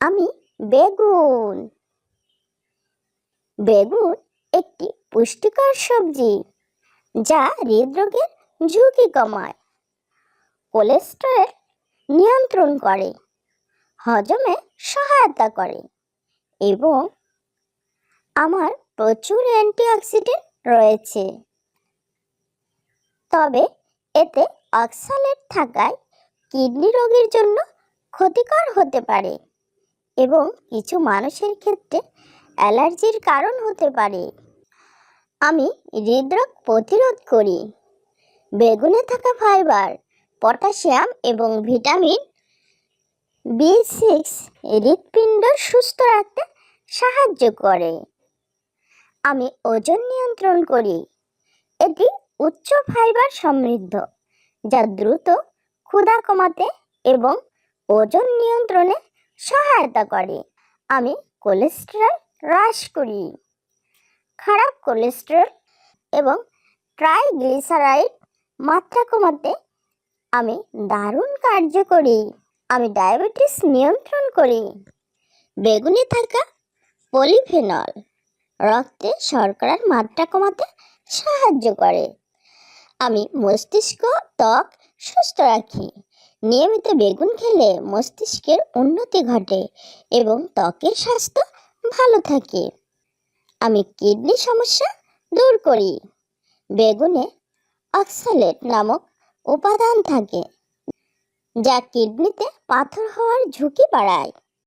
আমি বেগুন। বেগুন একটি পুষ্টিকর সবজি যা হৃদরোগের ঝুঁকি কমায়, কোলেস্টেরল নিয়ন্ত্রণ করে, হজমে সহায়তা করে এবং আমার প্রচুর অ্যান্টিঅক্সিডেন্ট রয়েছে। তবে এতে অক্সালেট থাকায় কিডনি রোগের জন্য ক্ষতিকর হতে পারে এবং কিছু মানুষের ক্ষেত্রে অ্যালার্জির কারণ হতে পারে। আমি হৃদরোগ প্রতিরোধ করি। বেগুনে থাকা ফাইবার, পটাশিয়াম এবং ভিটামিন B6 হৃৎপিণ্ড সুস্থ রাখতে সাহায্য করে। আমি ওজন নিয়ন্ত্রণ করি। এটি উচ্চ ফাইবার সমৃদ্ধ, যা দ্রুত ক্ষুধা কমাতে এবং ওজন নিয়ন্ত্রণে সহায়তা করে। আমি কোলেস্টেরল হ্রাস করি। খারাপ কোলেস্টেরল এবং ট্রাইগ্লিসারাইড মাত্রা কমাতে আমি দারুণ কার্যকরী। আমি ডায়াবেটিস নিয়ন্ত্রণ করি। বেগুনে থাকা পলিফেনল রক্তে শর্করার মাত্রা কমাতে সাহায্য করে। আমি মস্তিষ্ক ত্বক সুস্থ রাখি। নিয়মিত বেগুন খেলে মস্তিষ্কের উন্নতি ঘটে এবং ত্বকের স্বাস্থ্য ভালো থাকে। আমি কিডনি সমস্যা দূর করি। বেগুনে অক্সালেট নামক উপাদান থাকে যা কিডনিতে পাথর হওয়ার ঝুঁকি বাড়ায়।